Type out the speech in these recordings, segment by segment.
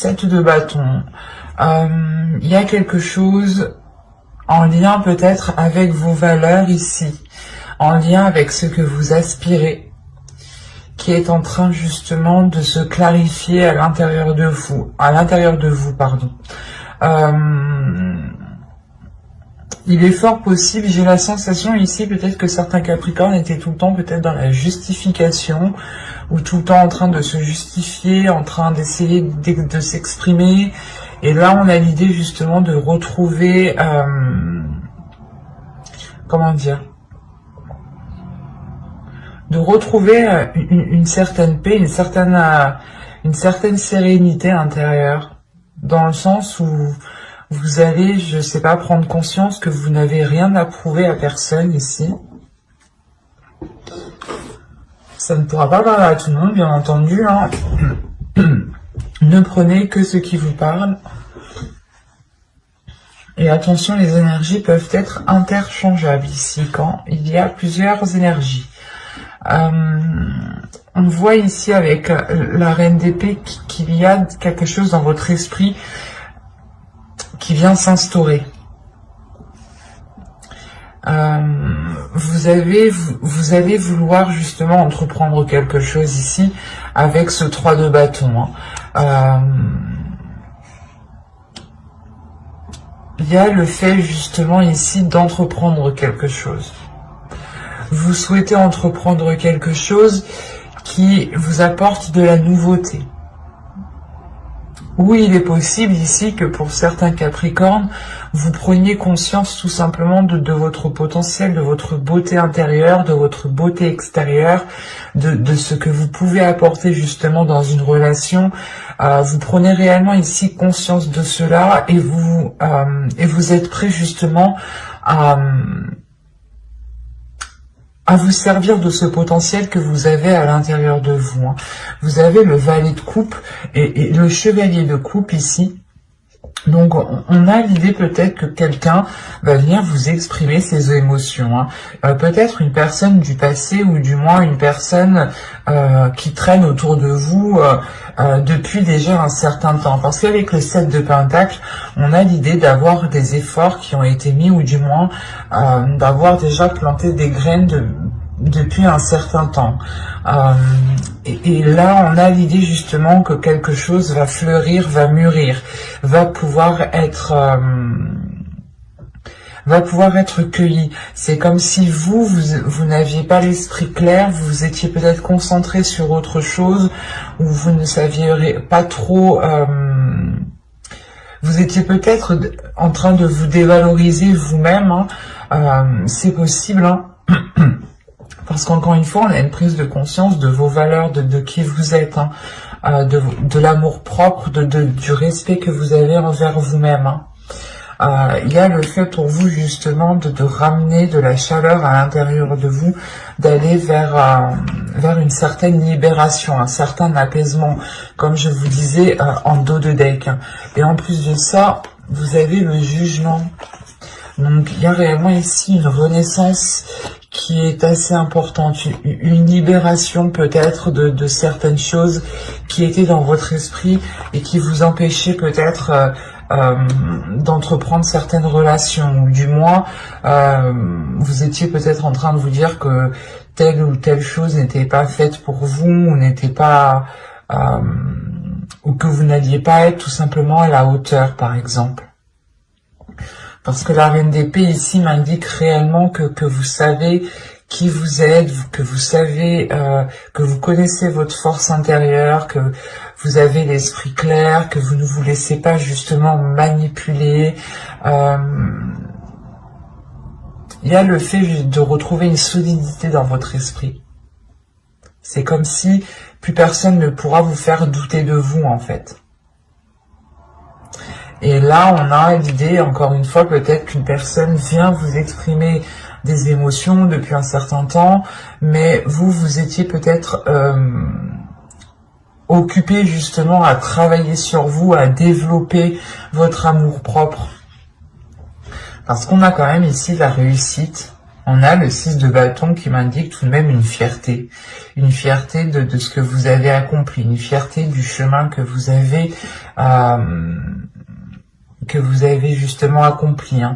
7 de bâton. Il y a quelque chose en lien peut-être avec vos valeurs ici, en lien avec ce que vous aspirez, qui est en train justement de se clarifier à l'intérieur de vous, pardon. Il est fort possible, j'ai la sensation ici peut-être que certains Capricornes étaient tout le temps peut-être dans la justification, ou tout le temps en train de se justifier, en train d'essayer de s'exprimer. Et là on a l'idée justement de retrouver, comment dire, de retrouver une certaine paix, une certaine sérénité intérieure, dans le sens où vous allez, je sais pas, prendre conscience que vous n'avez rien à prouver à personne ici. Ça ne pourra pas parler à tout le monde, bien entendu, hein. Ne prenez que ce qui vous parle. Et attention, les énergies peuvent être interchangeables ici, quand il y a plusieurs énergies. On voit ici avec la reine d'épée qu'il y a quelque chose dans votre esprit qui vient s'instaurer. Vous allez vouloir justement entreprendre quelque chose ici avec ce 3 de bâton. Il y a le fait justement ici d'entreprendre quelque chose. Vous souhaitez entreprendre quelque chose qui vous apporte de la nouveauté. Oui, il est possible ici que pour certains Capricornes, vous preniez conscience tout simplement de votre potentiel, de votre beauté intérieure, de votre beauté extérieure, de ce que vous pouvez apporter justement dans une relation. Vous prenez réellement ici conscience de cela et vous êtes prêt justement à vous servir de ce potentiel que vous avez à l'intérieur de vous. Vous avez le valet de coupe et le chevalier de coupe ici. Donc on a l'idée peut-être que quelqu'un va venir vous exprimer ses émotions. Peut-être une personne du passé ou du moins une personne qui traîne autour de vous depuis déjà un certain temps. Parce qu'avec le 7 de Pentacle, on a l'idée d'avoir des efforts qui ont été mis ou du moins d'avoir déjà planté des graines depuis un certain temps. Et là, on a l'idée justement que quelque chose va fleurir, va mûrir, va pouvoir être cueilli. C'est comme si vous n'aviez pas l'esprit clair, vous étiez peut-être concentré sur autre chose, ou vous ne saviez pas trop... vous étiez peut-être en train de vous dévaloriser vous-même, c'est possible, parce qu'encore une fois, on a une prise de conscience de vos valeurs, de qui vous êtes, de l'amour propre, du respect que vous avez envers vous-même. Il y a le fait pour vous justement de ramener de la chaleur à l'intérieur de vous, d'aller vers une certaine libération, un certain apaisement, comme je vous disais en dos de deck. Et en plus de ça, vous avez le jugement. Donc il y a réellement ici une renaissance qui est assez importante, une libération peut-être de certaines choses qui étaient dans votre esprit et qui vous empêchaient peut-être d'entreprendre certaines relations, ou du moins vous étiez peut-être en train de vous dire que telle ou telle chose n'était pas faite pour vous, ou n'était pas ou que vous n'alliez pas être tout simplement à la hauteur, par exemple. Parce que la reine d'épée ici m'indique réellement que vous savez qui vous êtes, que vous savez, que vous connaissez votre force intérieure, que vous avez l'esprit clair, que vous ne vous laissez pas justement manipuler. Il y a le fait de retrouver une solidité dans votre esprit. C'est comme si plus personne ne pourra vous faire douter de vous, en fait. Et là, on a l'idée, encore une fois, peut-être qu'une personne vient vous exprimer des émotions depuis un certain temps, mais vous étiez peut-être occupé justement à travailler sur vous, à développer votre amour-propre. Parce qu'on a quand même ici la réussite. On a le 6 de bâton qui m'indique tout de même une fierté de ce que vous avez accompli, une fierté du chemin que vous avez justement accompli, hein.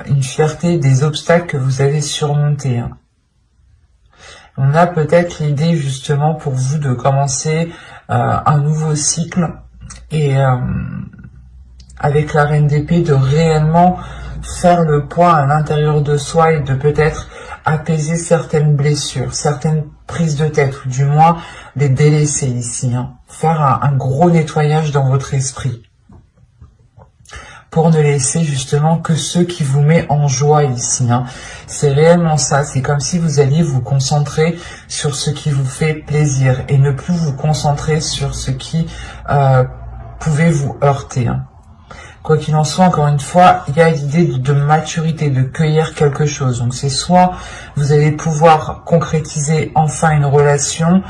Une fierté des obstacles que vous avez surmontés, hein. On a peut-être l'idée justement pour vous de commencer un nouveau cycle et avec la reine d'épée de réellement faire le point à l'intérieur de soi et de peut-être apaiser certaines blessures, certaines prises de tête ou du moins les délaisser ici, hein. Faire un gros nettoyage dans votre esprit pour ne laisser justement que ce qui vous met en joie ici, hein. C'est réellement ça, c'est comme si vous alliez vous concentrer sur ce qui vous fait plaisir et ne plus vous concentrer sur ce qui pouvait vous heurter, hein. Quoi qu'il en soit, encore une fois, il y a l'idée de maturité, de cueillir quelque chose. Donc c'est soit vous allez pouvoir concrétiser enfin une relation,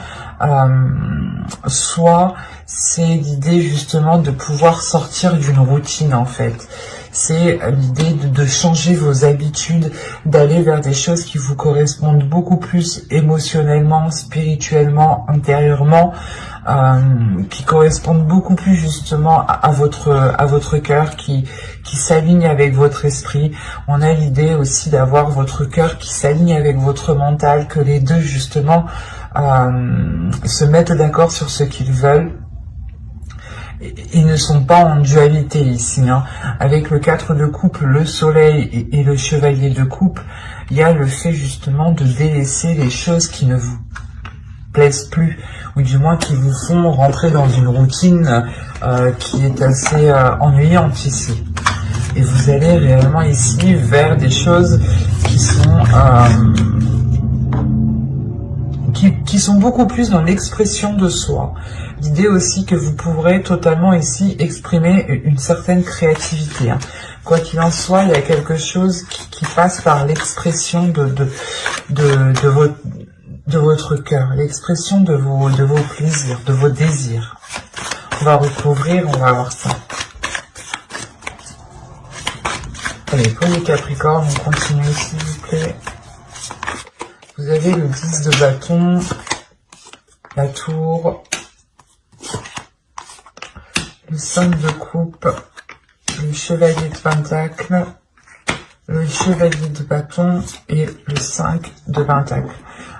soit c'est l'idée justement de pouvoir sortir d'une routine en fait. C'est l'idée de changer vos habitudes, d'aller vers des choses qui vous correspondent beaucoup plus émotionnellement, spirituellement, intérieurement, qui correspondent beaucoup plus justement à votre cœur, qui s'aligne avec votre esprit. On a l'idée aussi d'avoir votre cœur qui s'aligne avec votre mental, que les deux justement se mettent d'accord sur ce qu'ils veulent. Ils ne sont pas en dualité ici, hein. Avec le 4 de coupe, le soleil et le chevalier de coupe, il y a le fait justement de délaisser les choses qui ne vous plaisent plus, ou du moins qui vous font rentrer dans une routine qui est assez ennuyante ici. Et vous allez réellement ici vers des choses qui sont beaucoup plus dans l'expression de soi. L'idée aussi que vous pourrez totalement ici exprimer une certaine créativité, hein. Quoi qu'il en soit, il y a quelque chose qui passe par l'expression de votre cœur, l'expression de vos plaisirs, de vos désirs. On va recouvrir, on va voir ça. Allez, pour les Capricornes, on continue s'il vous plaît. Vous avez le 10 de bâton, la tour, le 5 de coupe, le chevalier de pentacle, le chevalier de bâton et le 5 de pentacle.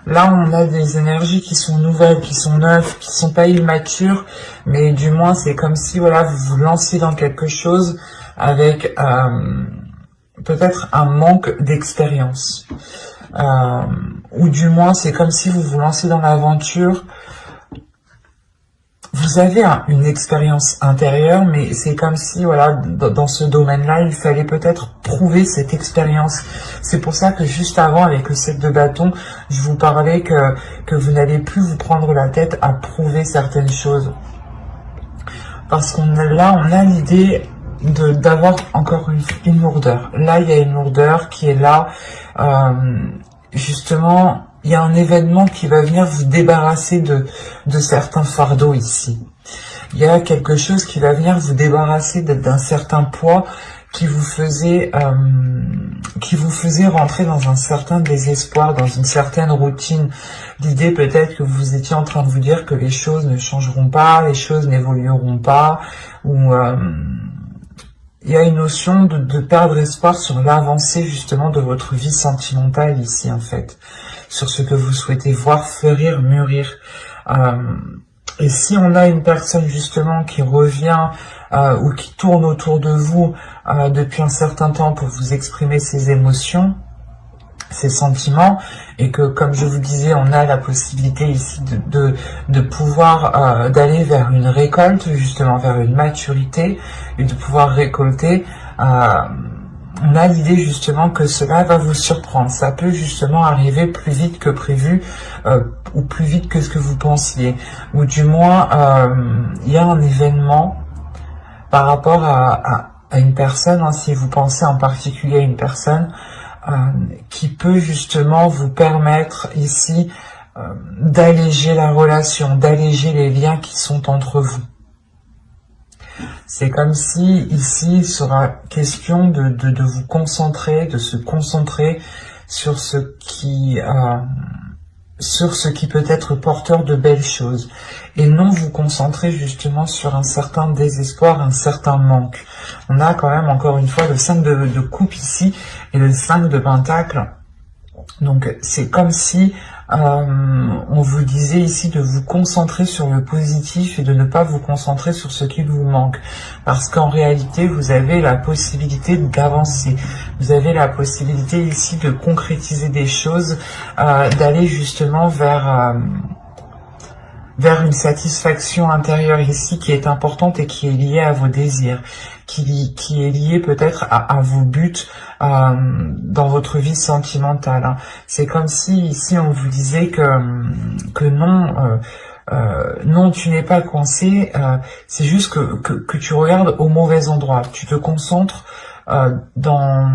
Là, on a des énergies qui sont nouvelles, qui sont neuves, qui sont pas immatures, mais du moins, c'est comme si voilà, vous vous lancez dans quelque chose avec peut-être un manque d'expérience. Ou du moins, c'est comme si vous vous lancez dans l'aventure. Vous avez une expérience intérieure, mais c'est comme si, voilà, dans ce domaine-là, il fallait peut-être prouver cette expérience. C'est pour ça que juste avant, avec le 7 de bâton, je vous parlais que vous n'allez plus vous prendre la tête à prouver certaines choses. Parce on a l'idée d'avoir encore une lourdeur. Là, il y a une lourdeur qui est là, justement. Il y a un événement qui va venir vous débarrasser de certains fardeaux ici. Il y a quelque chose qui va venir vous débarrasser d'un certain poids qui vous faisait rentrer dans un certain désespoir, dans une certaine routine. L'idée peut-être que vous étiez en train de vous dire que les choses ne changeront pas, les choses n'évolueront pas, ou il y a une notion de perdre espoir sur l'avancée justement de votre vie sentimentale ici en fait, sur ce que vous souhaitez voir fleurir, mûrir. Et si on a une personne justement qui revient ou qui tourne autour de vous depuis un certain temps pour vous exprimer ses émotions, ses sentiments, et que comme je vous disais, on a la possibilité ici de pouvoir d'aller vers une récolte, justement vers une maturité, et de pouvoir récolter, on a l'idée justement que cela va vous surprendre. Ça peut justement arriver plus vite que prévu, ou plus vite que ce que vous pensiez, ou du moins il y a un événement par rapport à une personne, hein, si vous pensez en particulier à une personne, qui peut justement vous permettre ici d'alléger la relation, d'alléger les liens qui sont entre vous. C'est comme si ici il sera question de vous concentrer, de se concentrer sur ce qui peut être porteur de belles choses, et non vous concentrer justement sur un certain désespoir, un certain manque. On a quand même encore une fois le 5 de coupe ici, et le 5 de pentacle. Donc c'est comme si on vous disait ici de vous concentrer sur le positif et de ne pas vous concentrer sur ce qui vous manque. Parce qu'en réalité, vous avez la possibilité d'avancer. Vous avez la possibilité ici de concrétiser des choses, d'aller justement vers une satisfaction intérieure ici qui est importante et qui est liée à vos désirs, qui est liée peut-être à vos buts dans votre vie sentimentale. Hein. C'est comme si ici on vous disait que non, non, tu n'es pas coincé, c'est juste que tu regardes au mauvais endroit, tu te concentres dans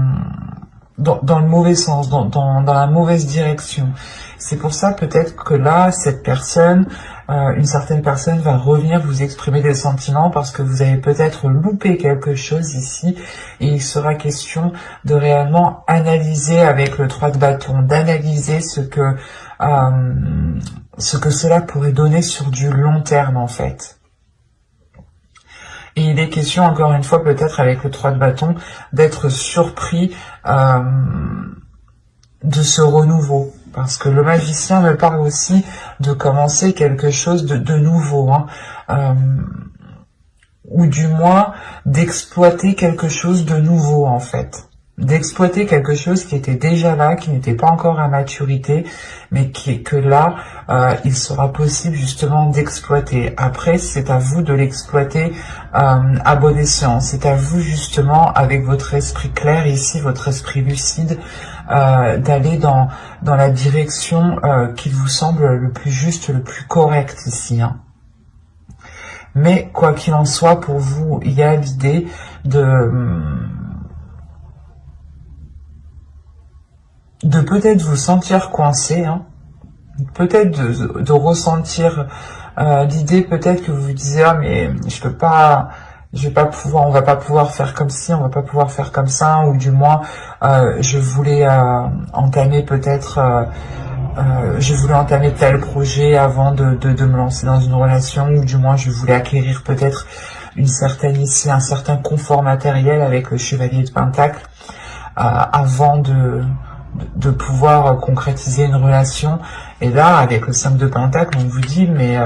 le mauvais sens, dans la mauvaise direction. C'est pour ça peut-être que là, cette personne, une certaine personne va revenir vous exprimer des sentiments parce que vous avez peut-être loupé quelque chose ici, et il sera question de réellement analyser avec le 3 de bâton, d'analyser ce que cela pourrait donner sur du long terme en fait. Et il est question, encore une fois, peut-être avec le 3 de bâton, d'être surpris de ce renouveau. Parce que le magicien me parle aussi de commencer quelque chose de nouveau. Hein, ou du moins d'exploiter quelque chose de nouveau, en fait. D'exploiter quelque chose qui était déjà là, qui n'était pas encore à maturité, mais que là, il sera possible justement d'exploiter. Après, c'est à vous de l'exploiter à bon escient. C'est à vous justement, avec votre esprit clair ici, votre esprit lucide, d'aller dans la direction qui vous semble le plus juste, le plus correct ici. Hein. Mais quoi qu'il en soit, pour vous, il y a l'idée de peut-être vous sentir coincé, hein, peut-être de ressentir l'idée peut-être que vous vous disiez ah mais je vais pas pouvoir, on va pas pouvoir faire comme ci, on va pas pouvoir faire comme ça, ou du moins je voulais entamer peut-être je voulais entamer tel projet avant de me lancer dans une relation, ou du moins je voulais acquérir peut-être un certain confort matériel avec le chevalier de Pentacle avant de pouvoir concrétiser une relation. Et là, avec le 5 de Pentacle, on vous dit, mais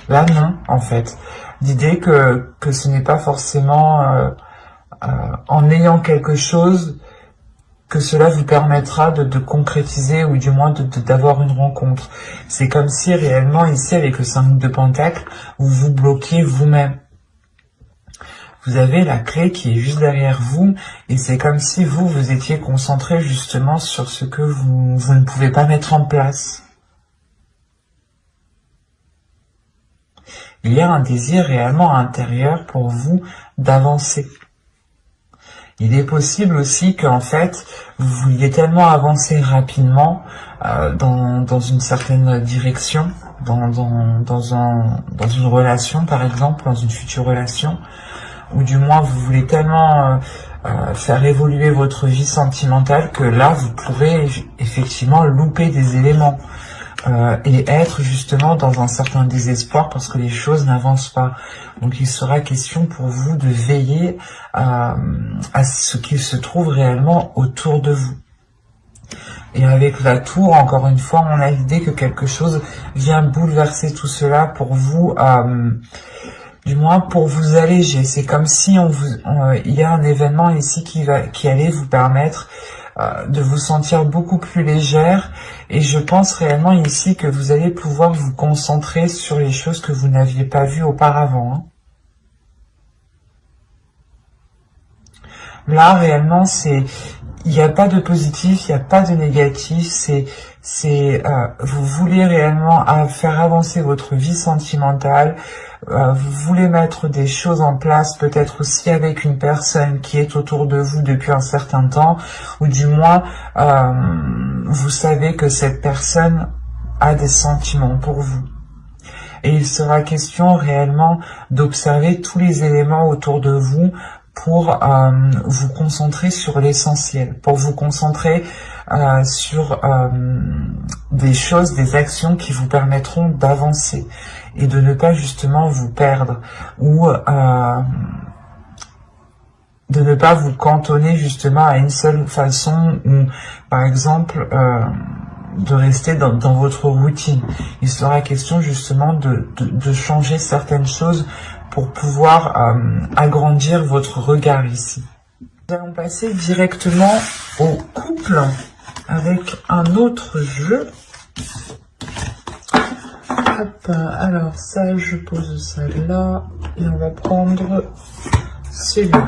là non, en fait. L'idée que ce n'est pas forcément en ayant quelque chose que cela vous permettra de concrétiser, ou du moins d'avoir une rencontre. C'est comme si réellement, ici, avec le 5 de Pentacle, vous vous bloquez vous-même. Vous avez la clé qui est juste derrière vous, et c'est comme si vous étiez concentré justement sur ce que vous ne pouvez pas mettre en place. Il y a un désir réellement intérieur pour vous d'avancer. Il est possible aussi qu'en fait, vous vouliez tellement avancer rapidement dans une certaine direction, dans une relation par exemple, dans une future relation, ou du moins vous voulez tellement faire évoluer votre vie sentimentale que là vous pourrez effectivement louper des éléments et être justement dans un certain désespoir parce que les choses n'avancent pas. Donc il sera question pour vous de veiller à ce qu'il se trouve réellement autour de vous. Et avec la tour, encore une fois, on a l'idée que quelque chose vient bouleverser tout cela pour vous, du moins pour vous alléger. C'est comme si il y a un événement ici qui allait vous permettre de vous sentir beaucoup plus légère, et je pense réellement ici que vous allez pouvoir vous concentrer sur les choses que vous n'aviez pas vues auparavant. Hein. Là, réellement, il n'y a pas de positif, il n'y a pas de négatif, vous voulez réellement faire avancer votre vie sentimentale, vous voulez mettre des choses en place, peut-être aussi avec une personne qui est autour de vous depuis un certain temps, ou du moins, vous savez que cette personne a des sentiments pour vous. Et il sera question réellement d'observer tous les éléments autour de vous pour vous concentrer sur l'essentiel, pour vous concentrer sur des choses, des actions qui vous permettront d'avancer et de ne pas justement vous perdre ou de ne pas vous cantonner justement à une seule façon ou par exemple de rester dans votre routine. Il sera question justement de changer certaines choses pour pouvoir agrandir votre regard ici. Nous allons passer directement au couple avec un autre jeu. Hop, alors ça, je pose ça là et on va prendre celui-là.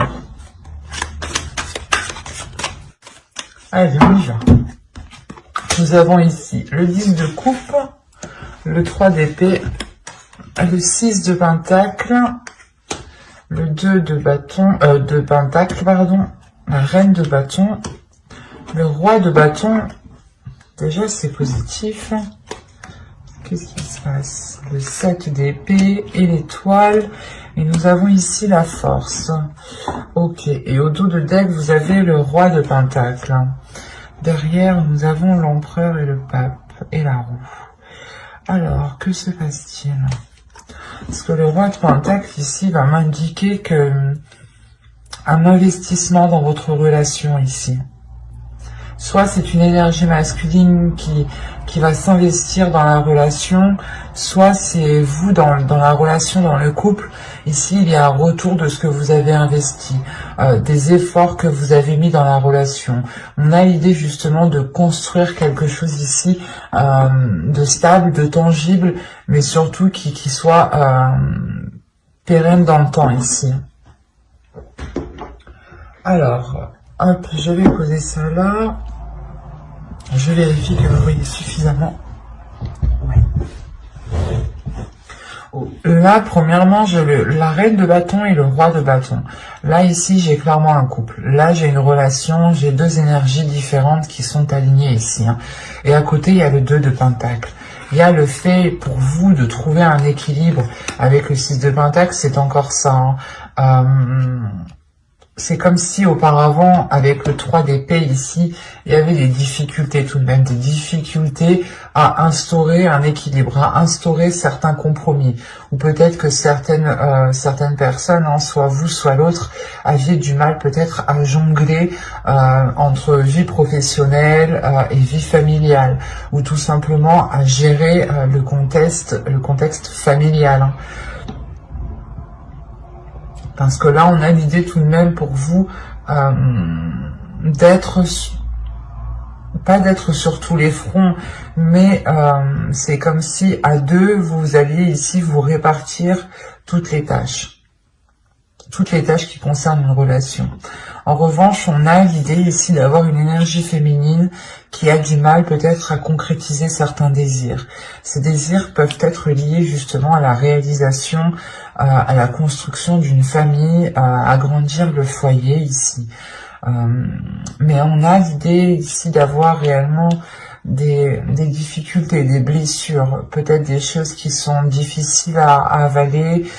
Allez, on y va. Nous avons ici le 10 de coupe, le 3 d'épée, le 6 de pentacle, le 2 de bâton, de pentacle, pardon, la reine de bâton, le roi de bâton. Déjà, c'est positif. Qu'est-ce qui se passe? Le 7 d'épée et l'étoile. Et nous avons ici la force. Ok. Et au dos de deck, vous avez le roi de pentacle. Derrière, nous avons l'empereur et le pape et la roue. Alors, que se passe-t-il? Parce que le roi de pentacle ici va m'indiquer que un investissement dans votre relation ici. Soit c'est une énergie masculine qui va s'investir dans la relation, soit c'est vous dans la relation, dans le couple. Ici, il y a un retour de ce que vous avez investi, des efforts que vous avez mis dans la relation. On a l'idée justement de construire quelque chose ici, de stable, de tangible, mais surtout qui soit pérenne dans le temps ici. Alors, hop, je vais poser ça là. Je vérifie que vous voyez suffisamment. Ouais. Oh, là, premièrement, j'ai la reine de bâton et le roi de bâton. Là, ici, j'ai clairement un couple. Là, j'ai une relation, j'ai deux énergies différentes qui sont alignées ici. Hein. Et à côté, il y a le 2 de pentacle. Il y a le fait pour vous de trouver un équilibre avec le 6 de pentacle, c'est encore ça. Hein. C'est comme si auparavant, avec le 3 d'épée ici, il y avait des difficultés tout de même, des difficultés à instaurer un équilibre, à instaurer certains compromis. Ou peut-être que certaines personnes, hein, soit vous, soit l'autre, aviez du mal peut-être à jongler entre vie professionnelle et vie familiale, ou tout simplement à gérer le contexte familial. Hein. Parce que là, on a l'idée tout de même pour vous pas d'être sur tous les fronts, mais c'est comme si à deux, vous alliez ici vous répartir toutes les tâches qui concernent une relation. En revanche, on a l'idée ici d'avoir une énergie féminine qui a du mal peut-être à concrétiser certains désirs. Ces désirs peuvent être liés justement à la réalisation, à la construction d'une famille, à agrandir le foyer ici. Mais on a l'idée ici d'avoir réellement des difficultés, des blessures, peut-être des choses qui sont difficiles à avaler,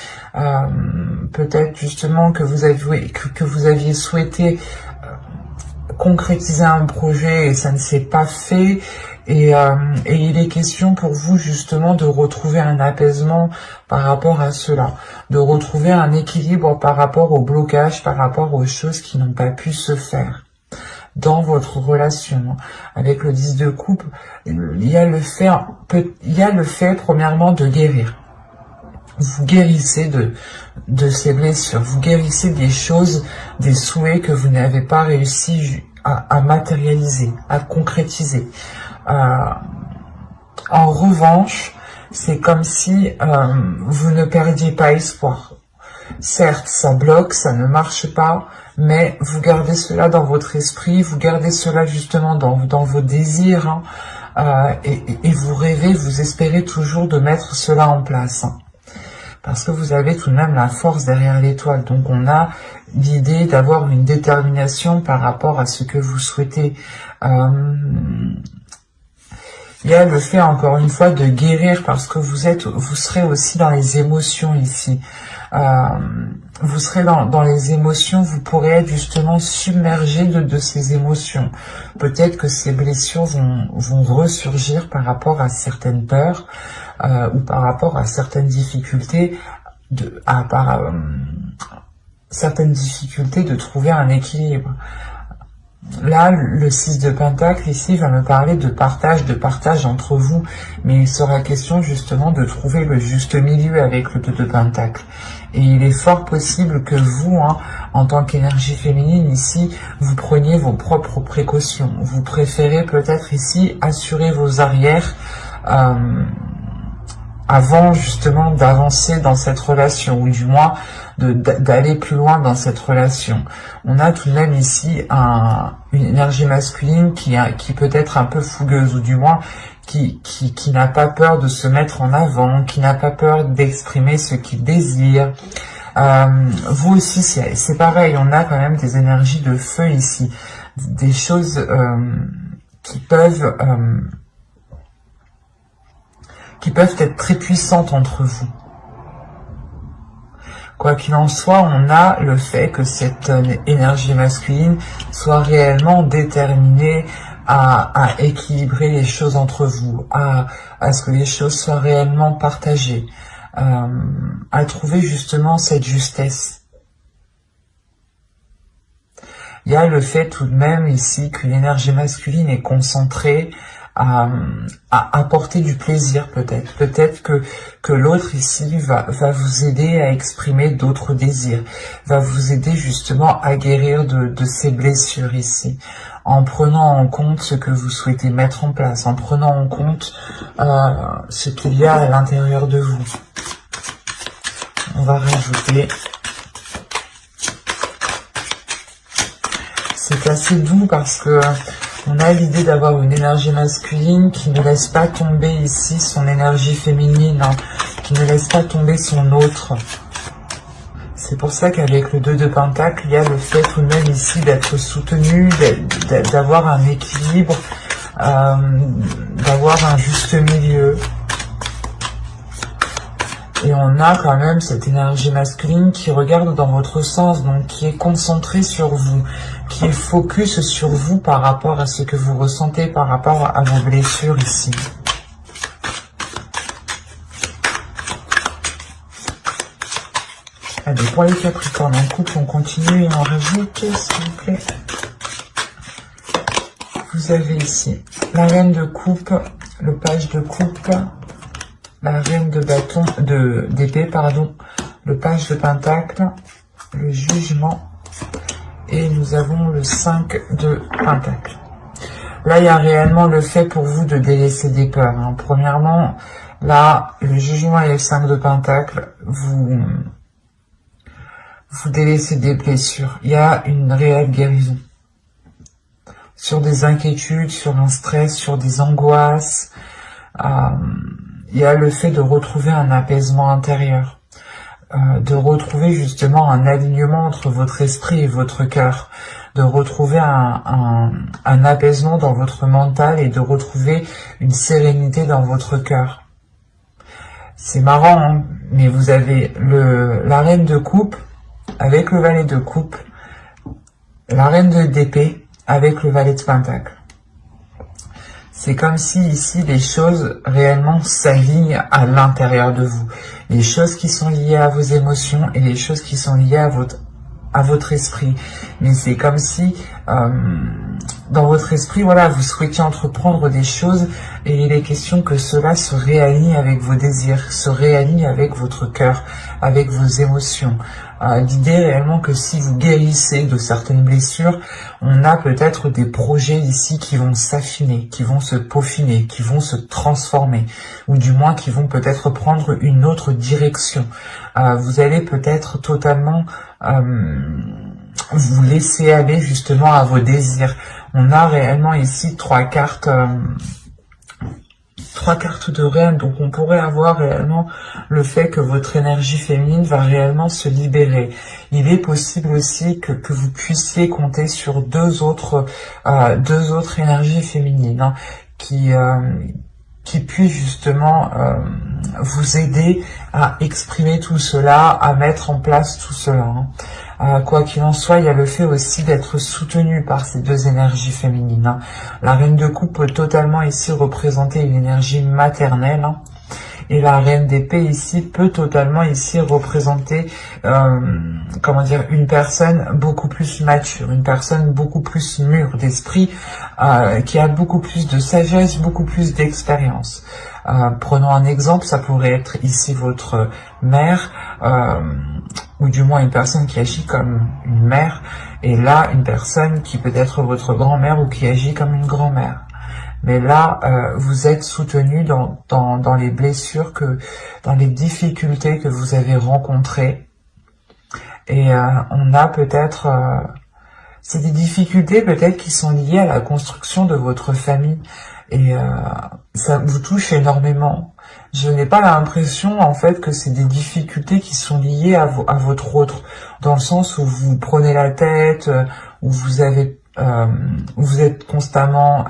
peut-être justement que vous aviez souhaité concrétiser un projet et ça ne s'est pas fait, et il est question pour vous justement de retrouver un apaisement par rapport à cela, de retrouver un équilibre par rapport au blocage, par rapport aux choses qui n'ont pas pu se faire dans votre relation. Avec le 10 de coupe, il y a le fait premièrement de guérir. Vous guérissez de ces blessures, vous guérissez des choses, des souhaits que vous n'avez pas réussi à matérialiser, à concrétiser. En revanche, c'est comme si vous ne perdiez pas espoir. Certes, ça bloque, ça ne marche pas, mais vous gardez cela dans votre esprit, vous gardez cela justement dans vos désirs, hein, et vous rêvez, vous espérez toujours de mettre cela en place. Hein. Parce que vous avez tout de même la force derrière l'étoile. Donc on a l'idée d'avoir une détermination par rapport à ce que vous souhaitez. Il y a le fait, encore une fois, de guérir parce que vous serez aussi dans les émotions ici. vous serez dans les émotions, vous pourrez être justement submergé de ces émotions. Peut-être que ces blessures vont ressurgir par rapport à certaines peurs ou par rapport à certaines difficultés, certaines difficultés de trouver un équilibre. Là, le 6 de Pentacle, ici, va me parler de partage entre vous, mais il sera question justement de trouver le juste milieu avec le 2 de Pentacle. Et il est fort possible que vous, en tant qu'énergie féminine, ici, vous preniez vos propres précautions. Vous préférez peut-être ici assurer vos arrières avant justement d'avancer dans cette relation, ou du moins d'aller plus loin dans cette relation. On a tout de même ici une énergie masculine qui peut être un peu fougueuse, ou du moins qui n'a pas peur de se mettre en avant, qui n'a pas peur d'exprimer ce qu'il désire. Vous aussi, c'est pareil, on a quand même des énergies de feu ici, des choses qui peuvent être très puissantes entre vous. Quoi qu'il en soit, on a le fait que cette énergie masculine soit réellement déterminée à équilibrer les choses entre vous, à ce que les choses soient réellement partagées, à trouver justement cette justesse. Il y a le fait tout de même ici que l'énergie masculine est concentrée à apporter du plaisir peut-être. Peut-être que l'autre ici va vous aider à exprimer d'autres désirs, va vous aider justement à guérir de ces blessures ici, en prenant en compte ce que vous souhaitez mettre en place, en prenant en compte ce qu'il y a à l'intérieur de vous. On va rajouter. C'est assez doux parce que on a l'idée d'avoir une énergie masculine qui ne laisse pas tomber ici son énergie féminine, qui ne laisse pas tomber son autre. C'est pour ça qu'avec le 2 de Pentacle, il y a le fait tout de même ici d'être soutenu, d'avoir un équilibre, d'avoir un juste milieu. Et on a quand même cette énergie masculine qui regarde dans votre sens, donc qui est concentrée sur vous, qui est focus sur vous par rapport à ce que vous ressentez, par rapport à vos blessures ici. Allez, pour les Capricornes, en couple, on continue et on rajoute, s'il vous plaît. Vous avez ici la reine de coupe, le page de coupe, la reine de bâton, d'épée, pardon, le page de pentacle, le jugement, et nous avons le 5 de pentacle. Là, il y a réellement le fait pour vous de délaisser des peurs. Premièrement, là, le jugement et le 5 de pentacle, vous délaissez des blessures. Il y a une réelle guérison. Sur des inquiétudes, sur un stress, sur des angoisses, il y a le fait de retrouver un apaisement intérieur, de retrouver justement un alignement entre votre esprit et votre cœur, de retrouver un apaisement dans votre mental et de retrouver une sérénité dans votre cœur. C'est marrant, mais vous avez la reine de coupe avec le valet de coupe, la reine d'épée avec le valet de pentacle. C'est comme si ici les choses réellement s'alignent à l'intérieur de vous. Les choses qui sont liées à vos émotions et les choses qui sont liées à votre esprit. Mais c'est comme si dans votre esprit, voilà, vous souhaitiez entreprendre des choses et il est question que cela se réaligne avec vos désirs, se réaligne avec votre cœur, avec vos émotions. L'idée réellement que si vous guérissez de certaines blessures, on a peut-être des projets ici qui vont s'affiner, qui vont se peaufiner, qui vont se transformer, ou du moins qui vont peut-être prendre une autre direction. Vous allez peut-être totalement vous laisser aller justement à vos désirs. On a réellement ici trois cartes de reine, donc on pourrait avoir réellement le fait que votre énergie féminine va réellement se libérer. Il est possible aussi que vous puissiez compter sur deux autres énergies féminines qui qui puisse justement vous aider à exprimer tout cela, à mettre en place tout cela. Quoi qu'il en soit, il y a le fait aussi d'être soutenu par ces deux énergies féminines. La reine de coupe peut totalement ici représenter une énergie maternelle. Et la reine d'épée ici peut totalement ici représenter, comment dire, une personne beaucoup plus mature, une personne beaucoup plus mûre d'esprit, qui a beaucoup plus de sagesse, beaucoup plus d'expérience. Prenons un exemple, ça pourrait être ici votre mère, ou du moins une personne qui agit comme une mère, et là une personne qui peut être votre grand-mère ou qui agit comme une grand-mère. Mais là, vous êtes soutenu dans les blessures, dans les difficultés que vous avez rencontrées. Et on a peut-être... c'est des difficultés peut-être qui sont liées à la construction de votre famille. Et ça vous touche énormément. Je n'ai pas l'impression en fait que c'est des difficultés qui sont liées à votre autre. Dans le sens où vous prenez la tête, où vous avez... vous êtes constamment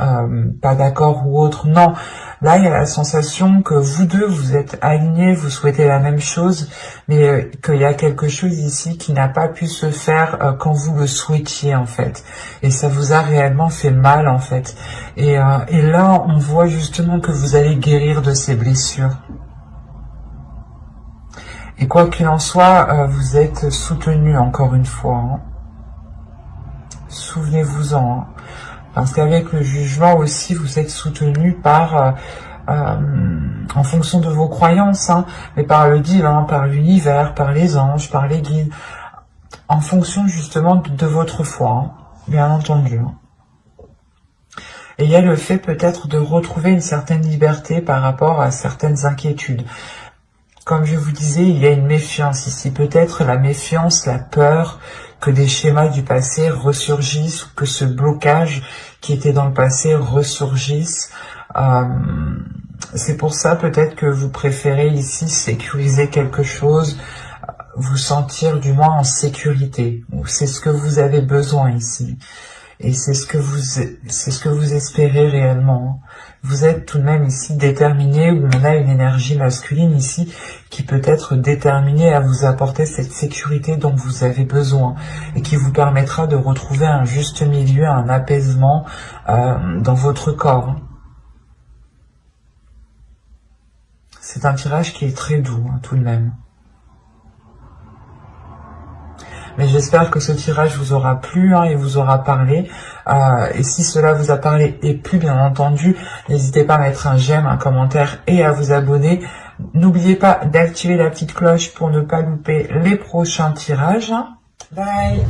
pas d'accord ou autre. Non, là il y a la sensation que vous deux vous êtes alignés, vous souhaitez la même chose, mais qu'il y a quelque chose ici qui n'a pas pu se faire quand vous le souhaitiez en fait, et ça vous a réellement fait mal en fait. Et là on voit justement que vous allez guérir de ces blessures. Et quoi qu'il en soit, vous êtes soutenu encore une fois. Souvenez-vous-en, parce qu'avec le jugement aussi, vous êtes soutenu par, en fonction de vos croyances, mais par le divin, par l'univers, par les anges, par les guides, en fonction justement de votre foi, bien entendu. Et il y a le fait peut-être de retrouver une certaine liberté par rapport à certaines inquiétudes. Comme je vous disais, il y a une méfiance ici, peut-être la méfiance, la peur, que des schémas du passé ressurgissent, ou que ce blocage qui était dans le passé ressurgisse. C'est pour ça peut-être que vous préférez ici sécuriser quelque chose, vous sentir du moins en sécurité. C'est ce que vous avez besoin ici. Et c'est ce que vous espérez réellement. Vous êtes tout de même ici déterminé, où on a une énergie masculine ici qui peut être déterminée à vous apporter cette sécurité dont vous avez besoin et qui vous permettra de retrouver un juste milieu, un apaisement dans votre corps. C'est un tirage qui est très doux, tout de même. Mais j'espère que ce tirage vous aura plu et vous aura parlé. Et si cela vous a parlé et plu, bien entendu, n'hésitez pas à mettre un j'aime, un commentaire et à vous abonner. N'oubliez pas d'activer la petite cloche pour ne pas louper les prochains tirages. Bye!